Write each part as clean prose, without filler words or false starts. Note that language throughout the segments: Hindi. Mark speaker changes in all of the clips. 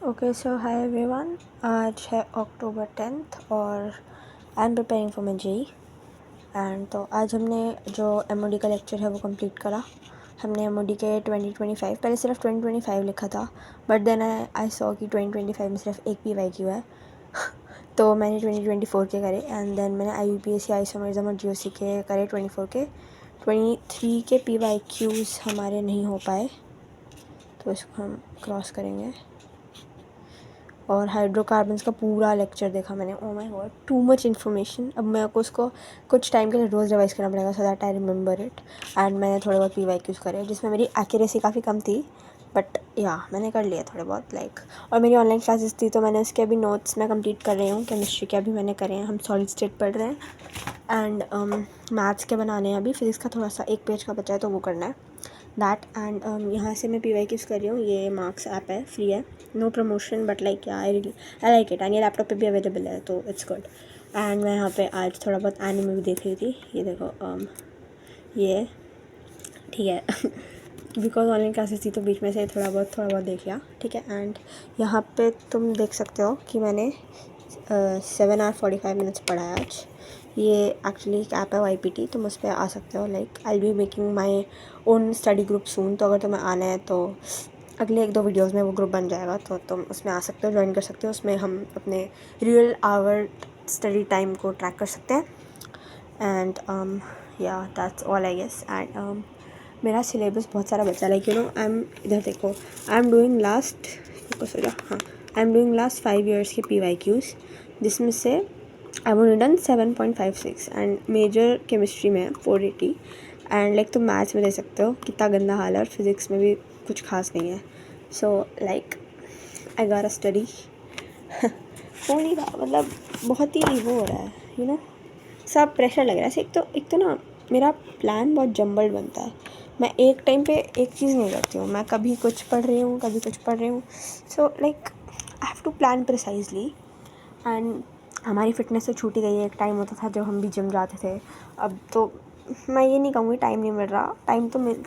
Speaker 1: Okay so hi everyone. आज है अक्टूबर 10th और I am preparing for my JEE and तो आज हमने जो एमओडी का लेक्चर है वो कंप्लीट करा। हमने एमओडी के 2025 पहले सिर्फ 2025 लिखा था, बट देन आई सॉ कि 2025 में सिर्फ एक PYQ है तो मैंने 2024 के करे एंड देन मैंने IUPAC आइसोमरिज्म और GOC के करे 24 के। 23 के PYQs हमारे नहीं हो पाए तो इसको हम क्रॉस करेंगे। और हाइड्रोकार्बन्स का पूरा लेक्चर देखा मैंने। ओ my God, too much information. अब मेरे को उसको कुछ टाइम के लिए रोज़ रिवाइज करना पड़ेगा so that I remember it. And मैंने थोड़े बहुत PYQs करे जिसमें मेरी एक्यूरेसी काफ़ी कम थी, बट या मैंने कर लिया थोड़े बहुत लाइक। और मेरी ऑनलाइन क्लासेस थी तो मैंने उसके अभी नोट्स मैं कंप्लीट कर रही हूँ। केमिस्ट्री के अभी मैंने करे हैं, हम सॉलिड स्टेट पढ़ रहे हैं एंड मैथ्स के बनाने हैं। अभी फिजिक्स का थोड़ा सा एक पेज का बचा है तो वो करना है दैट। एंड यहाँ से मैं PYQs कर रही हूँ। ये मार्क्स ऐप है, फ्री है, no promotion but like I like it. And ये लैपटॉप पे भी अवेलेबल है तो इट्स गुड। एंड मैं यहाँ पे आज थोड़ा बहुत एनिमे भी देख रही थी। ये देखो ये ठीक है बिकॉज ऑनलाइन क्लासेस थी तो बीच में से थोड़ा बहुत देख लिया, ठीक है। एंड यहाँ पे तुम देख सकते हो कि मैंने 7 hour 45 minutes पढ़ा है आज। ये एक्चुअली एक ऐप है YPT, तुम उस पर आ सकते हो। Like I be making my own study group soon, तो अगर तुम्हें आना है तो अगले 1-2 वीडियोस में वो ग्रुप बन जाएगा तो तुम उसमें आ सकते हो, ज्वाइन कर सकते हो। उसमें हम अपने रियल आवर स्टडी टाइम को ट्रैक कर सकते हैं। And yeah that's all I guess. And मेरा सिलेबस बहुत सारा बचा, like you know I am इधर देखो, आई एम डूइंग लास्ट हाँ I am doing last 5 years के PYQs, जिसमें से I want done 7.56 and major chemistry में 480 एंड लाइक तुम मैथ्स में दे सकते हो कितना गंदा हाल है, और फिज़िक्स में भी कुछ खास नहीं है। सो like I got a study हो नहीं रहा, मतलब बहुत ही वो हो रहा है यू नो, सब प्रेशर लग रहा है। ऐसे एक तो ना मेरा प्लान बहुत जम्बल्ड बनता है। मैं एक टाइम पे एक चीज़ नहीं करती हूँ, मैं कभी कुछ पढ़ रही हूँ कभी कुछ पढ़ रही हूँ। So like I have to plan precisely. And हमारी फ़िटनेस तो छूट ही गई है। एक टाइम होता था जब हम भी जिम जाते थे, अब तो मैं ये नहीं कहूँगी टाइम नहीं मिल रहा,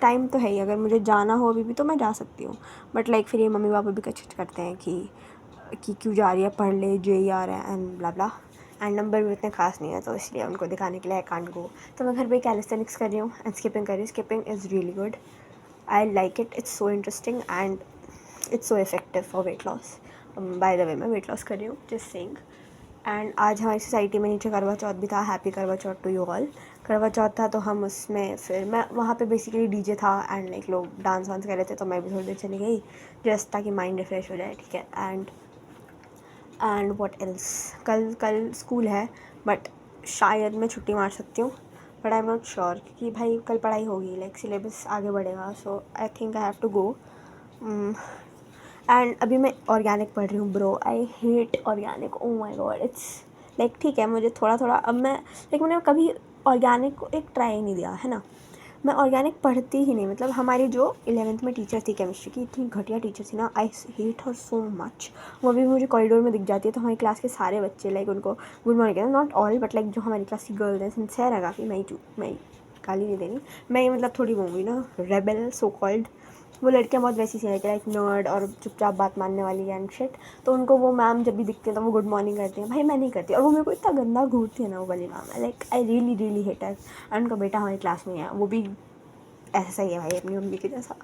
Speaker 1: टाइम तो है ही। अगर मुझे जाना हो अभी भी तो मैं जा सकती हूँ, बट लाइक फिर ये मम्मी पापा भी कचकच करते हैं कि क्यों जा रही है, पढ़ ले, जेई आ रहा है and blah blah. And number भी इतने खास नहीं है तो इसलिए उनको दिखाने के लिए आई कांट गो। तो मैं घर पे कैलिस्थेनिक्स कर रही हूँ एंड स्किपिंग कर रही हूँ। Skipping is really good, I like it, it's so interesting and it's so effective for weight loss. By the way मैं वेट लॉस कर रही हूँ, जस्ट सेइंग। एंड आज हमारी सोसाइटी में नीचे करवा चौथ भी था। हैप्पी करवा चौथ टू यू ऑल। करवा चौथ था तो हम उसमें फिर मैं वहाँ पे बेसिकली DJ था एंड लाइक लोग डांस वांस कर रहे थे तो मैं भी थोड़ी देर चली गई जस्ट ताकि माइंड रिफ्रेश हो जाए, ठीक है। एंड व्हाट एल्स, कल स्कूल है बट शायद मैं छुट्टी मार सकती हूँ, but I am not sure क्योंकि भाई कल पढ़ाई होगी, लाइक सिलेबस आगे बढ़ेगा, so I think I have to go. And अभी मैं ऑर्गेनिक पढ़ रही हूँ bro, I hate organic, oh my god. It's like ठीक है मुझे थोड़ा थोड़ा, अब मैं लाइक मैंने कभी ऑर्गेनिक को एक ट्राई ही नहीं दिया है ना। मैं ऑर्गेनिक पढ़ती ही नहीं, मतलब हमारी जो 11th में टीचर थी केमिस्ट्री की, इतनी घटिया टीचर थी ना, I hate her so much. वो अभी मुझे कॉरिडोर में दिख जाती है तो हमारी क्लास के सारे बच्चे लाइक उनको गुड मॉर्निंग कहते हैं, नॉट ऑल बट लाइक जो हमारी क्लास की गर्ल्स हैं सिंसियर है काफ़ी। मैं गाली नहीं देनी, मैं मतलब थोड़ी वो हुई ना रेबल सो कॉल्ड। वो लड़कियाँ बहुत वैसी सी है कि लाइक नर्ड और चुपचाप बात मानने वाली एंड शिट। तो उनको वो मैम जब भी दिखती है तो वो गुड मॉर्निंग करती हैं, भाई मैं नहीं करती। और वो मेरे को इतना गंदा घूरती है ना वो वाली ma'am, like I really really hate her. And उनका बेटा हमारी क्लास में है, वो भी ऐसा ही है भाई अपनी मम्मी के जैसा,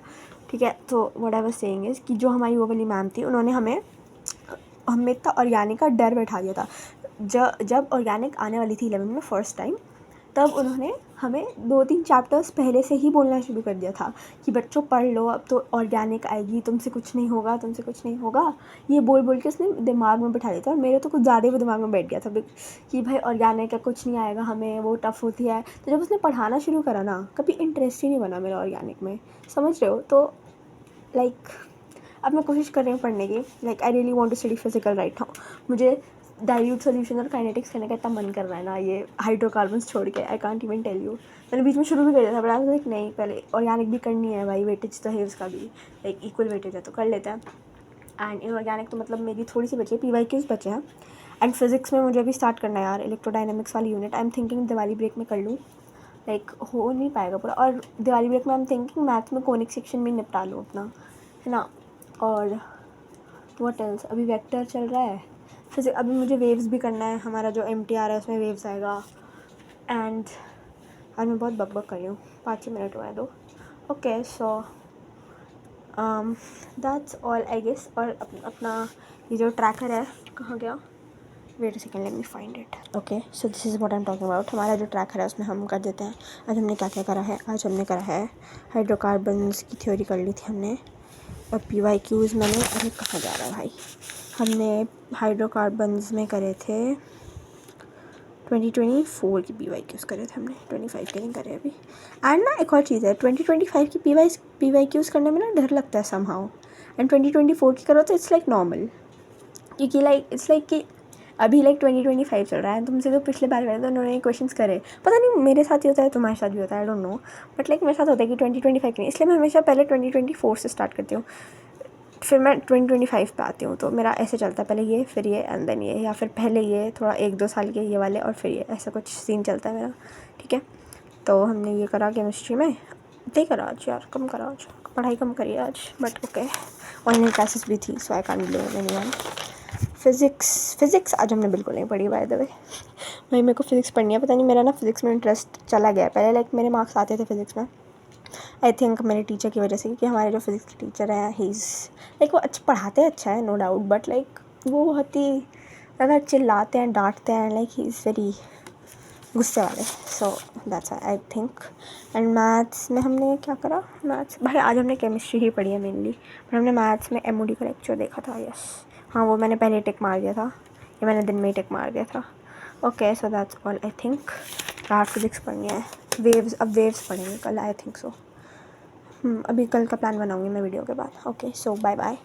Speaker 1: ठीक है। तो what I was saying is कि जो हमारी वो वाली मैम थी उन्होंने हमें इतना ऑर्गेनिक का डर बैठा दिया था। जब ऑर्गेनिक आने वाली थी 11th में फर्स्ट टाइम, तब उन्होंने हमें 2-3 चैप्टर्स पहले से ही बोलना शुरू कर दिया था कि बच्चों पढ़ लो, अब तो ऑर्गेनिक आएगी, तुमसे कुछ नहीं होगा, तुमसे कुछ नहीं होगा। ये बोल बोल के उसने दिमाग में बैठा दिया था और मेरे तो कुछ ज़्यादा ही वो दिमाग में बैठ गया था कि भाई ऑर्गेनिक है, कुछ नहीं आएगा हमें, वो टफ़ होती है। तो जब उसने पढ़ाना शुरू करा ना, कभी इंटरेस्ट ही नहीं बना मेरा ऑर्गेनिक में, समझ रहे हो। तो लाइक अब मैं कोशिश कर रही हूँ पढ़ने की, like I really want to study physical right now. मुझे डाइल्यूट सॉल्यूशन और काइनेटिक्स करने का इतना मन कर रहा है ना, ये हाइड्रोकार्बन्स छोड़ के, I can't even tell you. मैंने बीच में शुरू भी कर दिया था बट आई लाइक नहीं, पहले ऑर्गेनिक भी करनी है भाई, वेटेज तो है उसका भी, लाइक इक्वल वेटेज है तो कर लेते हैं। एंड इनऑर्गेनिक तो मतलब मेरी थोड़ी सी बची है, PYQs बचे हैं। एंड फिजिक्स में मुझे अभी स्टार्ट करना है यार, इलेक्ट्रोडायनेमिक्स वाली unit. I am thinking Diwali break में कर लूँ, लाइक हो नहीं पाएगा पूरा। और दिवाली ब्रेक में आई एम थिंकिंग मैथ में कोनिक सेक्शन भी निपटा लूँ अपना, है ना। और व्हाट एल्स, अभी वेक्टर चल रहा है, फिर अभी मुझे वेव्स भी करना है, हमारा जो MTR है उसमें वेव्स आएगा। एंड आज मैं बहुत बकबक कर रही हूँ, 5 मिनट हुआ है दो। Okay so that's all I guess. और अपना ये जो ट्रैकर है कहाँ गया, wait a second, let me find it. Okay so this is what I am talking about. हमारा जो ट्रैकर है उसमें हम कर देते हैं आज हमने क्या क्या करा है। आज हमने करा है हाइड्रोकार्बन्स की थ्योरी कर ली थी हमने, और PYQs मैंने, अरे कहाँ जा रहा है भाई, हमने हाइड्रोकार्बन्स में करे थे 2024 की PYQs करे थे हमने, 25 के नहीं करे अभी। एंड ना एक और चीज़ है, 2025 की PYQs करने में ना डर लगता है समहाउ, एंड 2024 की करो तो इट्स लाइक नॉर्मल, क्योंकि लाइक इट्स लाइक कि अभी लाइक 2025 चल रहा है, तुमसे तो पिछले बार में तो उन्होंने क्वेश्चंस करे, पता नहीं मेरे साथ ही होता है तुम्हारे साथ भी होता है, I don't know, but like मेरे साथ होता है कि 2025 नहीं, इसलिए मैं हमेशा पहले 2024 से स्टार्ट करती हूँ, फिर मैं 2025 पे आती हूँ। तो मेरा ऐसे चलता है, पहले ये फिर ये एंड देन ये, या फिर पहले ये थोड़ा 1-2 साल के ये वाले और फिर ये, ऐसा कुछ सीन चलता है मेरा, ठीक है। तो हमने ये करा केमिस्ट्री में, नहीं करा आज यार, कम करा आज, पढ़ाई कम करी आज, बट ओके। ऑनलाइन क्लासेस भी थी so I can't blame anyone. Physics आज हमने बिल्कुल नहीं पढ़ी बाय द वे। भाई मेरे को फ़िज़िक्स पढ़नी है, पता नहीं मेरा ना फ़िज़िक्स में इंटरेस्ट चला गया है। पहले लाइक मेरे मार्क्स आते थे फ़िज़िक्स में, आई थिंक मेरे टीचर की वजह से, क्योंकि हमारे जो फिज़िक्स के टीचर हैं ही इज़ लाइक वो पढ़ाते अच्छा है नो डाउट, बट लाइक वो बहुत ही ज़्यादा चिल्लाते हैं, डांटते हैं, लाइक ही इज़ वेरी गुस्से वाले, so that's I think. And maths में हमने क्या करा, मैथ्स भाई आज हमने केमिस्ट्री ही पढ़ी है मेनली, पर हमने मैथ्स में MOD का लेक्चर देखा था, यस हाँ वो मैंने पहले टिक मार दिया था, ये मैंने दिन में ही टिक मार दिया था। Okay so that's all I think. आज फिज़िक्स पढ़नी है, वेव्स, अब वेव्स पढ़ेंगे कल आई थिंक सो। अभी कल का प्लान बनाऊँगी मैं वीडियो के बाद। Okay so bye bye.